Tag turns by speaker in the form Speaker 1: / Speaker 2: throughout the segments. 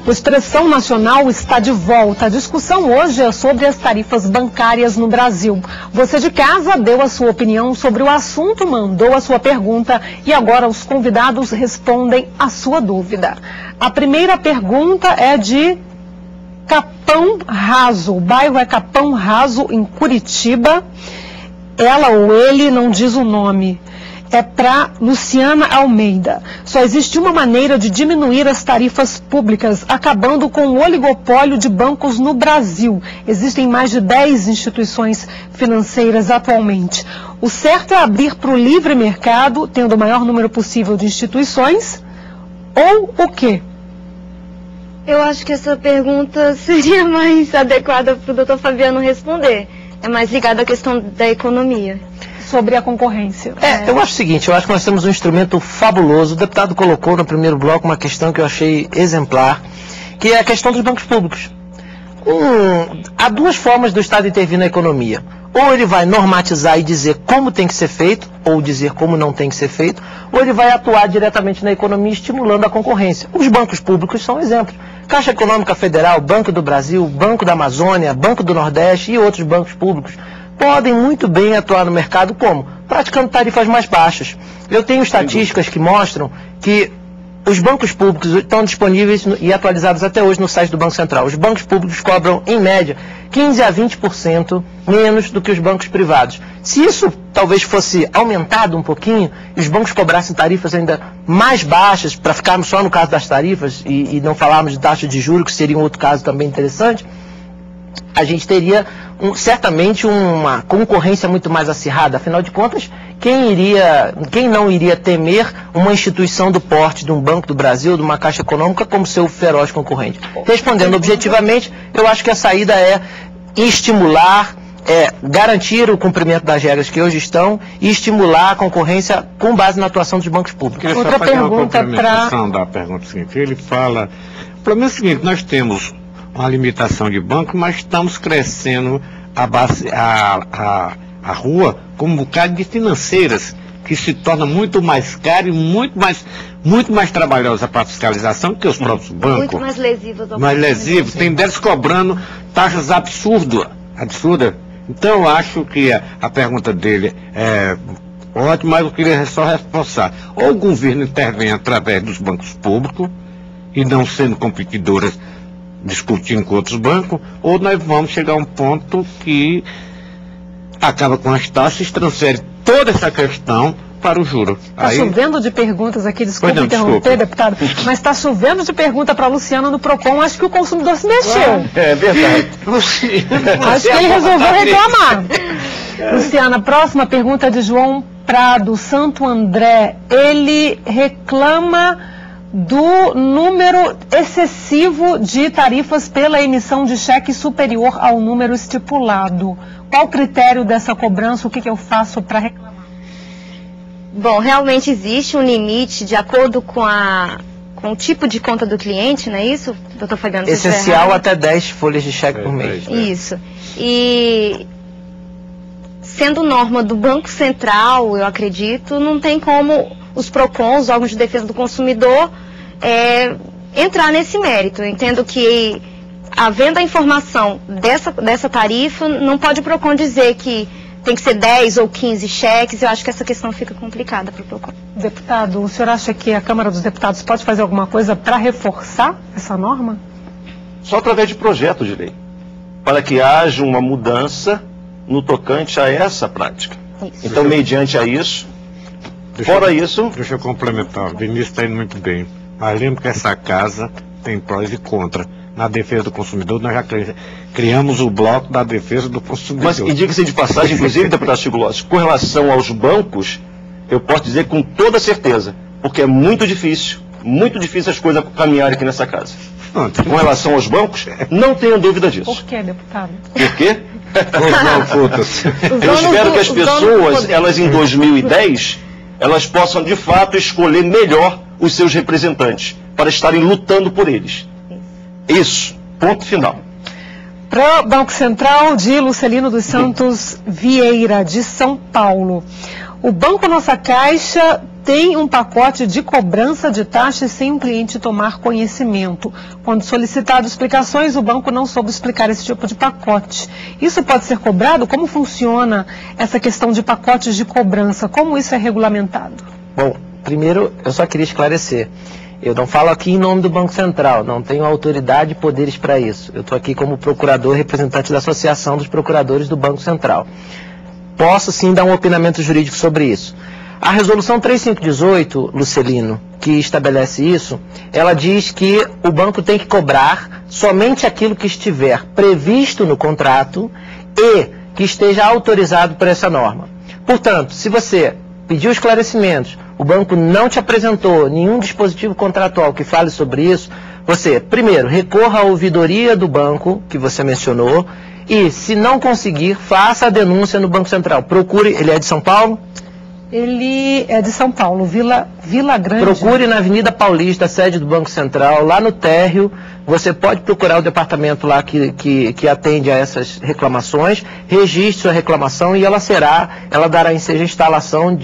Speaker 1: O Expressão Nacional está de volta. A discussão hoje é sobre as tarifas bancárias no Brasil. Você de casa deu a sua opinião sobre o assunto, mandou a sua pergunta e agora os convidados respondem a sua dúvida. A primeira pergunta é de Capão Raso. O bairro é Capão Raso, em Curitiba. Ela ou ele não diz o nome. É para Luciana Almeida. Só existe uma maneira de diminuir as tarifas públicas, acabando com o oligopólio de bancos no Brasil. Existem mais de 10 instituições financeiras atualmente. O certo é abrir para o livre mercado, tendo o maior número possível de instituições, ou o quê?
Speaker 2: Eu acho que essa pergunta seria mais adequada para o doutor Fabiano responder. É mais ligada à questão da economia.
Speaker 1: Sobre a concorrência.
Speaker 3: Eu acho o seguinte, eu acho que nós temos um instrumento fabuloso. O deputado colocou no primeiro bloco uma questão que eu achei exemplar, que é a questão dos bancos públicos. Há duas formas do Estado intervir na economia. Ou ele vai normatizar e dizer como tem que ser feito, ou dizer como não tem que ser feito, ou ele vai atuar diretamente na economia estimulando a concorrência. Os bancos públicos são exemplos. Caixa Econômica Federal, Banco do Brasil, Banco da Amazônia, Banco do Nordeste e outros bancos públicos podem muito bem atuar no mercado como? Praticando tarifas mais baixas. Eu tenho estatísticas que mostram que os bancos públicos estão disponíveis e atualizados até hoje no site do Banco Central. Os bancos públicos cobram, em média, 15% a 20% menos do que os bancos privados. Se isso talvez fosse aumentado um pouquinho, e os bancos cobrassem tarifas ainda mais baixas, para ficarmos só no caso das tarifas e não falarmos de taxa de juros, que seria um outro caso também interessante, a gente teria certamente uma concorrência muito mais acirrada. Afinal de contas, quem não iria temer uma instituição do porte de um Banco do Brasil, de uma Caixa Econômica, como seu feroz concorrente? Respondendo objetivamente, eu acho que a saída é estimular, garantir o cumprimento das regras que hoje estão e estimular a concorrência com base na atuação dos bancos públicos.
Speaker 4: Outra pergunta da pergunta seguinte. Ele fala, o problema é o seguinte, nós temos uma limitação de banco, mas estamos crescendo a rua com um bocado de financeiras, que se torna muito mais caro e muito mais trabalhosa para a fiscalização que os próprios bancos. Muito mais lesivas. Mais lesivos, tem deles cobrando taxas absurdas. Então eu acho que a pergunta dele é ótima, mas eu queria só reforçar. Ou o governo intervém através dos bancos públicos, e não sendo competidoras, discutindo com outros bancos, ou nós vamos chegar a um ponto que acaba com as taxas e transfere toda essa questão para o juro.
Speaker 1: Está chovendo de perguntas aqui, desculpe interromper, deputado, mas está chovendo de pergunta para a Luciana no PROCON. Acho que o consumidor se mexeu.
Speaker 3: É verdade.
Speaker 1: Acho que ele resolveu reclamar. Luciana, próxima pergunta de João Prado, Santo André. Ele reclama do número excessivo de tarifas pela emissão de cheque superior ao número estipulado. Qual o critério dessa cobrança? O que eu faço para reclamar?
Speaker 2: Bom, realmente existe um limite de acordo com o tipo de conta do cliente, não é isso, doutor Fabiano?
Speaker 3: Essencial até 10 folhas de cheque por mês.
Speaker 2: Isso. E sendo norma do Banco Central, eu acredito, não tem como os PROCONs, os órgãos de defesa do consumidor, entrar nesse mérito. Eu entendo que, havendo a informação dessa tarifa, não pode o PROCON dizer que tem que ser 10 ou 15 cheques. Eu acho que essa questão fica complicada para o PROCON.
Speaker 1: Deputado, o senhor acha que a Câmara dos Deputados pode fazer alguma coisa para reforçar essa norma?
Speaker 5: Só através de projeto de lei, para que haja uma mudança no tocante a essa prática. Isso. Então, mediante a isso,
Speaker 4: Deixa eu complementar. O Vinícius está indo muito bem. Mas lembro que essa casa tem prós e contras. Na defesa do consumidor, nós já criamos o bloco da defesa do consumidor.
Speaker 5: Mas, e diga-se de passagem, inclusive, deputado Chico Lopes, com relação aos bancos, eu posso dizer com toda certeza, porque é muito difícil as coisas caminharem aqui nessa casa. Com relação aos bancos, não tenho dúvida disso.
Speaker 1: Por quê, deputado?
Speaker 5: Por quê? Eu espero que as pessoas, elas em 2010, elas possam de fato escolher melhor os seus representantes, para estarem lutando por eles. Isso, ponto final.
Speaker 1: Para o Banco Central, de Lucilino dos Santos Vieira, de São Paulo. O Banco Nossa Caixa tem um pacote de cobrança de taxas sem o cliente tomar conhecimento. Quando solicitado explicações, o banco não soube explicar esse tipo de pacote. Isso pode ser cobrado? Como funciona essa questão de pacotes de cobrança? Como isso é regulamentado?
Speaker 3: Bom, primeiro eu só queria esclarecer. Eu não falo aqui em nome do Banco Central, não tenho autoridade e poderes para isso. Eu estou aqui como procurador representante da Associação dos Procuradores do Banco Central. Posso sim dar um opinamento jurídico sobre isso. A resolução 3518, Lucelino, que estabelece isso, ela diz que o banco tem que cobrar somente aquilo que estiver previsto no contrato e que esteja autorizado por essa norma. Portanto, se você pediu esclarecimentos, o banco não te apresentou nenhum dispositivo contratual que fale sobre isso, você, primeiro, recorra à ouvidoria do banco que você mencionou e, se não conseguir, faça a denúncia no Banco Central. Procure, ele é de São Paulo?
Speaker 1: Ele é de São Paulo, Vila Grande.
Speaker 3: Procure na Avenida Paulista, sede do Banco Central, lá no térreo. Você pode procurar o departamento lá que atende a essas reclamações, registre sua reclamação e ela dará ensejo a instauração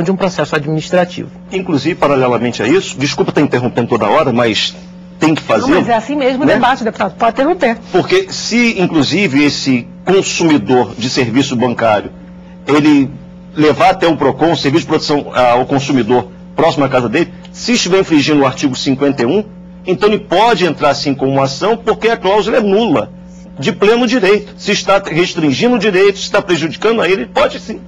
Speaker 3: de um processo administrativo.
Speaker 5: Inclusive, paralelamente a isso, desculpa estar interrompendo toda hora, mas tem que fazer.
Speaker 1: Não, mas é assim mesmo o debate, deputado, pode interromper.
Speaker 5: Porque se, inclusive, esse consumidor de serviço bancário, ele levar até o PROCON, o Serviço de Proteção ao Consumidor, próximo à casa dele, se estiver infringindo o artigo 51, então ele pode entrar sim com uma ação, porque a cláusula é nula, de pleno direito. Se está restringindo o direito, se está prejudicando a ele pode sim,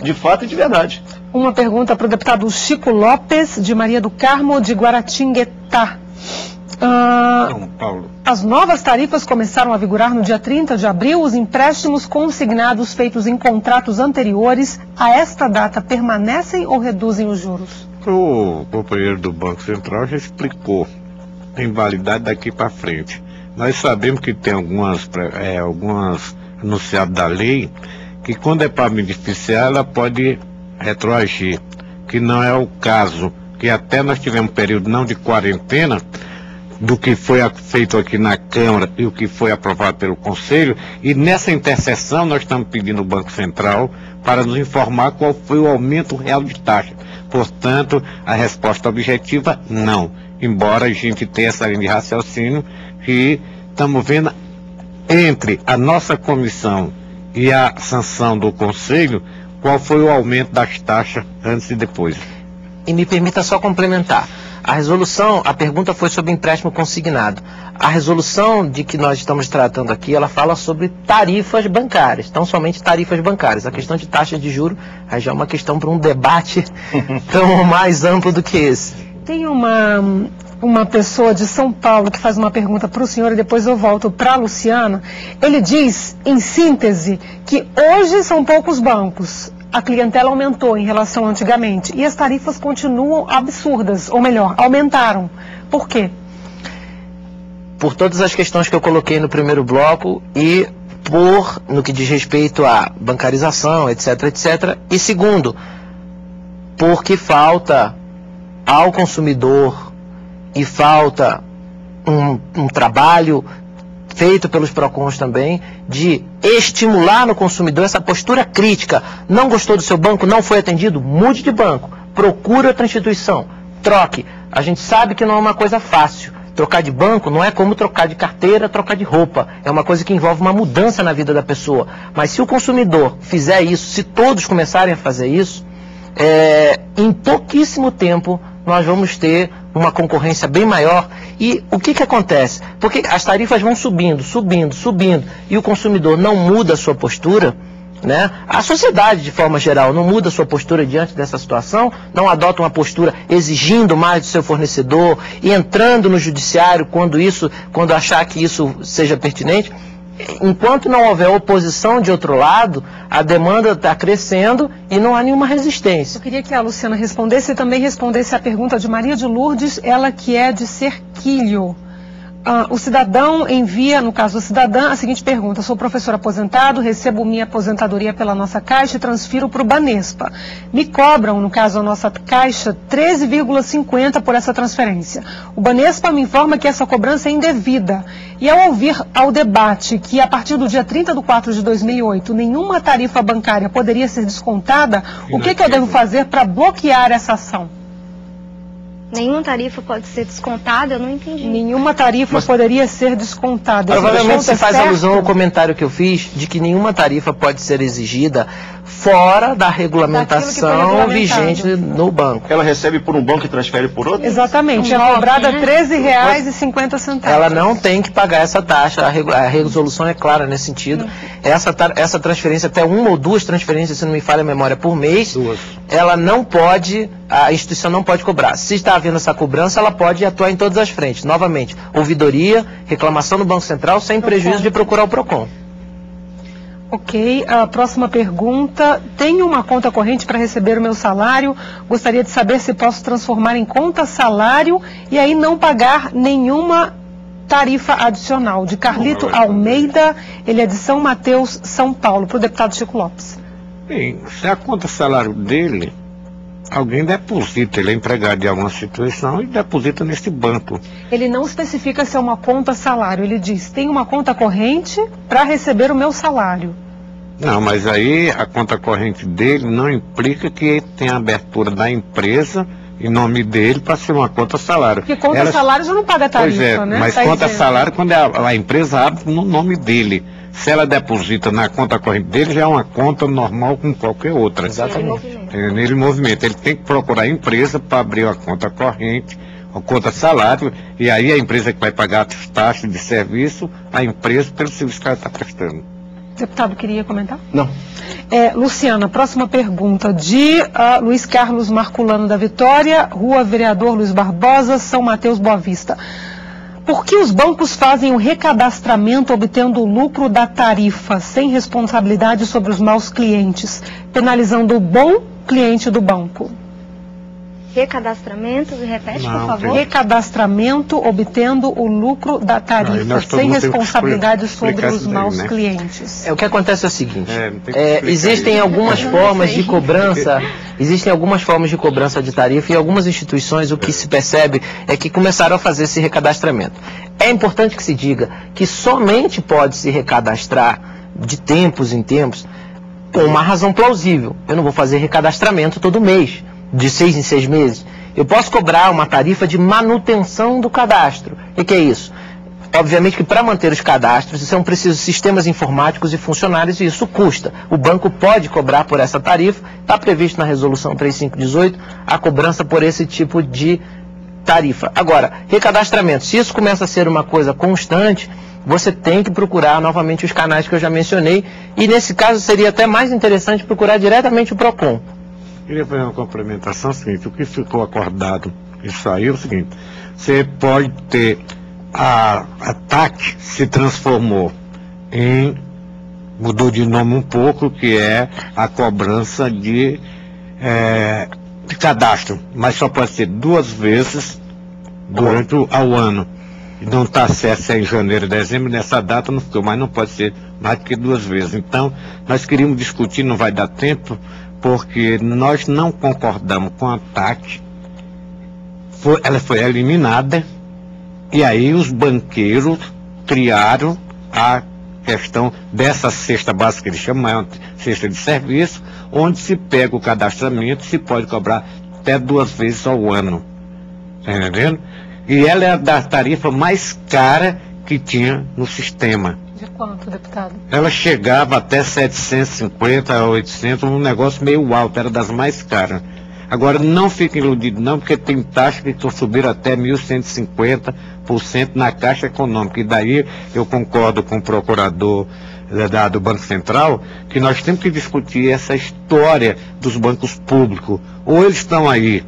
Speaker 5: de fato e de verdade.
Speaker 1: Uma pergunta para o deputado Chico Lopes, de Maria do Carmo, de Guaratinguetá.
Speaker 4: São Paulo.
Speaker 1: As novas tarifas começaram a vigorar no dia 30 de abril. Os empréstimos consignados feitos em contratos anteriores a esta data permanecem ou reduzem os juros?
Speaker 4: O companheiro do Banco Central já explicou. Tem validade daqui para frente. Nós sabemos que tem algumas anunciadas da lei que, quando é para beneficiar, ela pode retroagir, que não é o caso, que até nós tivemos um período não de quarentena do que foi feito aqui na Câmara e o que foi aprovado pelo Conselho, e nessa interseção nós estamos pedindo ao Banco Central para nos informar qual foi o aumento real de taxa. Portanto, a resposta objetiva, não. Embora a gente tenha essa linha de raciocínio que estamos vendo entre a nossa comissão e a sanção do Conselho, qual foi o aumento das taxas antes e depois.
Speaker 3: E me permita só complementar. A pergunta foi sobre empréstimo consignado. A resolução de que nós estamos tratando aqui, ela fala sobre tarifas bancárias, não somente tarifas bancárias. A questão de taxa de juros aí já é uma questão para um debate tão mais amplo do que esse.
Speaker 1: Tem uma pessoa de São Paulo que faz uma pergunta para o senhor e depois eu volto para a Luciana. Ele diz, em síntese, que hoje são poucos bancos. A clientela aumentou em relação a antigamente e as tarifas continuam absurdas, ou melhor, aumentaram. Por quê?
Speaker 3: Por todas as questões que eu coloquei no primeiro bloco e no que diz respeito à bancarização, etc, etc. E segundo, porque falta ao consumidor e falta um trabalho feito pelos PROCONs também, de estimular no consumidor essa postura crítica. Não gostou do seu banco, não foi atendido? Mude de banco, procure outra instituição, troque. A gente sabe que não é uma coisa fácil. Trocar de banco não é como trocar de carteira, trocar de roupa. É uma coisa que envolve uma mudança na vida da pessoa. Mas se o consumidor fizer isso, se todos começarem a fazer isso, em pouquíssimo tempo nós vamos ter uma concorrência bem maior. E o que acontece? Porque as tarifas vão subindo, e o consumidor não muda a sua postura, né? A sociedade, de forma geral, não muda a sua postura diante dessa situação, não adota uma postura exigindo mais do seu fornecedor e entrando no judiciário quando achar que isso seja pertinente. Enquanto não houver oposição de outro lado, a demanda está crescendo e não há nenhuma resistência.
Speaker 1: Eu queria que a Luciana respondesse e também respondesse a pergunta de Maria de Lourdes, ela que é de Cerquilho. O cidadão envia, no caso da cidadã, a seguinte pergunta: sou professor aposentado, recebo minha aposentadoria pela nossa Caixa e transfiro para o Banespa. Me cobram, no caso a nossa Caixa, 13,50 por essa transferência. O Banespa me informa que essa cobrança é indevida. E ao ouvir ao debate que a partir do dia 30/4 de 2008 nenhuma tarifa bancária poderia ser descontada, o que eu devo fazer para bloquear essa ação?
Speaker 2: Nenhuma tarifa pode ser descontada? Eu não entendi.
Speaker 1: Nenhuma tarifa poderia ser descontada.
Speaker 3: Provavelmente você faz alusão ao comentário que eu fiz de que nenhuma tarifa pode ser exigida fora da regulamentação vigente no banco.
Speaker 5: Ela recebe por um banco e transfere por outro?
Speaker 1: Exatamente. É cobrada R$ 13,50.
Speaker 3: Ela não tem que pagar essa taxa. A resolução é clara nesse sentido. Essa transferência, até uma ou duas transferências, se não me falha a memória, por mês, ela não pode, a instituição não pode cobrar. Se está havendo essa cobrança, ela pode atuar em todas as frentes. Novamente, ouvidoria, reclamação no Banco Central, sem prejuízo de procurar o PROCON.
Speaker 1: Ok, a próxima pergunta: tenho uma conta corrente para receber o meu salário, gostaria de saber se posso transformar em conta salário e aí não pagar nenhuma tarifa adicional. De Carlito Almeida, ele é de São Mateus, São Paulo, para o deputado Chico Lopes.
Speaker 4: Bem, se a conta salário dele, alguém deposita, ele é empregado de alguma instituição e deposita nesse banco.
Speaker 1: Ele não especifica se é uma conta salário, ele diz: tem uma conta corrente para receber o meu salário.
Speaker 4: Não, mas aí a conta corrente dele não implica que tem a abertura da empresa em nome dele para ser uma conta salário.
Speaker 1: Porque conta salário já não paga tarifa,
Speaker 4: pois é,
Speaker 1: né?
Speaker 4: Mas conta salário quando a empresa abre no nome dele. Se ela deposita na conta corrente dele, já é uma conta normal como qualquer outra.
Speaker 3: Exatamente.
Speaker 4: Nele movimento. Ele tem que procurar a empresa para abrir a conta corrente, a conta salário, e aí a empresa que vai pagar as taxas de serviço, a empresa pelo serviço que ela está prestando.
Speaker 1: Deputado, queria comentar?
Speaker 5: Não.
Speaker 1: Luciana, próxima pergunta de Luiz Carlos Marculano da Vitória, Rua Vereador Luiz Barbosa, São Mateus, Boa Vista. Por que os bancos fazem o recadastramento obtendo o lucro da tarifa sem responsabilidade sobre os maus clientes, penalizando o bom cliente do banco?
Speaker 2: Recadastramento, repete, por favor.
Speaker 1: Recadastramento obtendo o lucro da tarifa sem responsabilidade sobre os maus clientes.
Speaker 3: O que acontece é o seguinte: existem algumas formas de cobrança, de tarifa, e algumas instituições, o que se percebe é que começaram a fazer esse recadastramento. É importante que se diga que somente pode se recadastrar de tempos em tempos com uma razão plausível. Eu não vou fazer recadastramento todo mês, de 6 em 6 meses. Eu posso cobrar uma tarifa de manutenção do cadastro. O que é isso? Obviamente que para manter os cadastros são precisos sistemas informáticos e funcionários, e isso custa. O banco pode cobrar por essa tarifa, está previsto na resolução 3518 a cobrança por esse tipo de tarifa. Agora, recadastramento, se isso começa a ser uma coisa constante, você tem que procurar novamente os canais que eu já mencionei, e nesse caso seria até mais interessante procurar diretamente o PROCON.
Speaker 4: Queria fazer uma complementação seguinte: o que ficou acordado e saiu é o seguinte: você pode ter a TAC se transformou em, mudou de nome um pouco, que é a cobrança de cadastro, mas só pode ser 2 vezes durante ao ano. Não está certo se é em janeiro, dezembro, nessa data não ficou, mas não pode ser mais do que 2 vezes. Então, nós queríamos discutir, não vai dar tempo, porque nós não concordamos com a TAC, ela foi eliminada, e aí os banqueiros criaram a questão dessa cesta básica, que eles chamam, é uma cesta de serviço, onde se pega o cadastramento, se pode cobrar até 2 vezes ao ano, tá entendendo? E ela é a da tarifa mais cara que tinha no sistema.
Speaker 1: De quanto, deputado?
Speaker 4: Ela chegava até 750 a 800, um negócio meio alto, era das mais caras. Agora, não fiquem iludidos não, porque tem taxas que estão subindo até 1.150% na Caixa Econômica. E daí eu concordo com o procurador do Banco Central, que nós temos que discutir essa história dos bancos públicos. Ou eles estão aí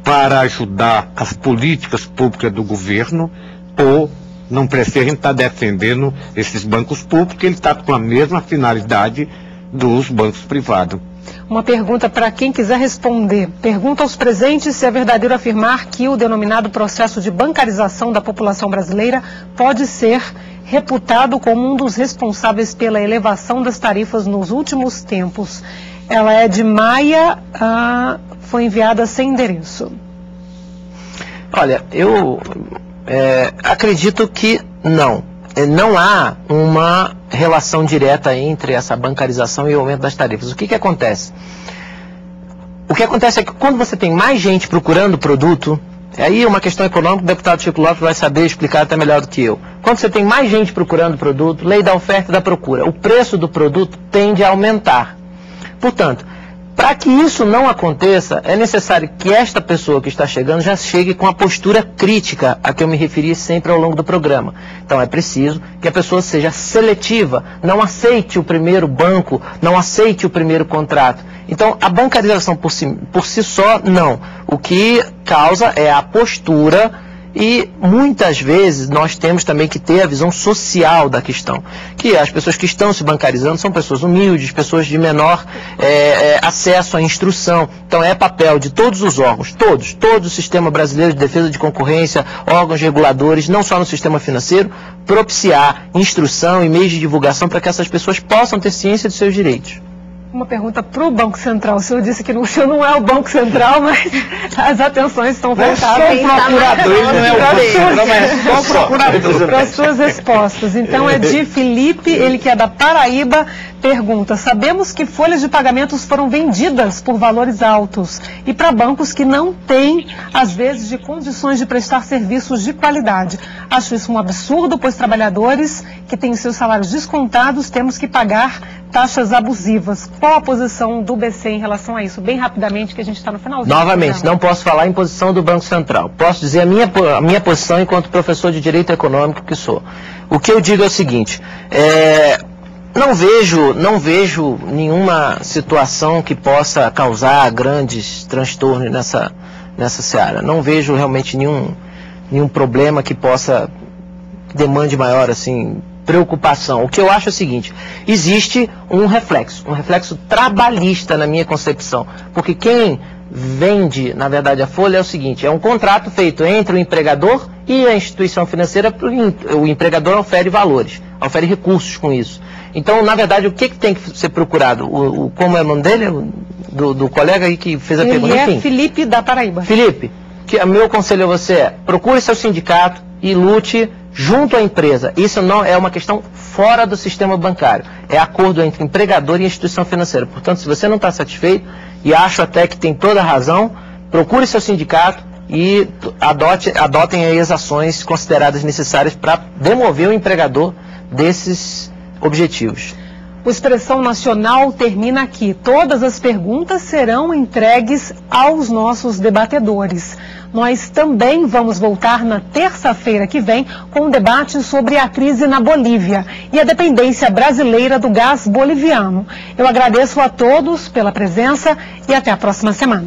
Speaker 4: para ajudar as políticas públicas do governo, ou não precisa a gente estar defendendo esses bancos públicos, porque ele está com a mesma finalidade dos bancos privados.
Speaker 1: Uma pergunta para quem quiser responder. Pergunta aos presentes se é verdadeiro afirmar que o denominado processo de bancarização da população brasileira pode ser reputado como um dos responsáveis pela elevação das tarifas nos últimos tempos. Ela é de Maia, foi enviada sem endereço.
Speaker 3: Olha, eu acredito que não. Não há uma relação direta entre essa bancarização e o aumento das tarifas. O que acontece? O que acontece é que quando você tem mais gente procurando produto, aí é uma questão econômica, o deputado Chico Lopes vai saber explicar até melhor do que eu. Quando você tem mais gente procurando produto, lei da oferta e da procura, o preço do produto tende a aumentar. Portanto, para que isso não aconteça, é necessário que esta pessoa que está chegando já chegue com a postura crítica a que eu me referi sempre ao longo do programa. Então é preciso que a pessoa seja seletiva, não aceite o primeiro banco, não aceite o primeiro contrato. Então a bancarização por si só, não. O que causa é a postura. E muitas vezes nós temos também que ter a visão social da questão, que as pessoas que estão se bancarizando são pessoas humildes, pessoas de menor acesso à instrução. Então é papel de todos os órgãos, todo o sistema brasileiro de defesa de concorrência, órgãos reguladores, não só no sistema financeiro, propiciar instrução e meios de divulgação para que essas pessoas possam ter ciência dos seus direitos.
Speaker 1: Uma pergunta para o Banco Central. O senhor disse que o senhor não é o Banco Central, mas as atenções estão voltadas.
Speaker 4: Ele não é o Banco Central, mas é só o procurador.
Speaker 1: Para as suas respostas. Então é de Felipe, ele que é da Paraíba, pergunta: sabemos que folhas de pagamentos foram vendidas por valores altos e para bancos que não têm, às vezes, de condições de prestar serviços de qualidade. Acho isso um absurdo, pois trabalhadores que têm seus salários descontados temos que pagar taxas abusivas. Qual a posição do BC em relação a isso? Bem rapidamente, que a gente está no finalzinho.
Speaker 3: Novamente, não posso falar em posição do Banco Central. Posso dizer a minha posição enquanto professor de Direito Econômico que sou. O que eu digo é o seguinte, não vejo nenhuma situação que possa causar grandes transtornos nessa seara. Não vejo realmente nenhum problema que possa demande maior, assim, preocupação. O que eu acho é o seguinte: existe um reflexo trabalhista na minha concepção, porque quem vende, na verdade, a folha é o seguinte: é um contrato feito entre o empregador e a instituição financeira. O empregador ofere valores, ofere recursos com isso. Então, na verdade, o que tem que ser procurado? Como é o nome dele? Do colega aí que fez a pergunta?
Speaker 1: Ele é Felipe da Paraíba.
Speaker 3: Felipe, meu conselho a você é: procure seu sindicato e lute junto à empresa. Isso não é uma questão fora do sistema bancário. É acordo entre empregador e instituição financeira. Portanto, se você não está satisfeito, e acho até que tem toda a razão, procure seu sindicato e adotem aí as ações consideradas necessárias para demover o empregador desses objetivos.
Speaker 1: O Expressão Nacional termina aqui. Todas as perguntas serão entregues aos nossos debatedores. Nós também vamos voltar na terça-feira que vem com um debate sobre a crise na Bolívia e a dependência brasileira do gás boliviano. Eu agradeço a todos pela presença e até a próxima semana.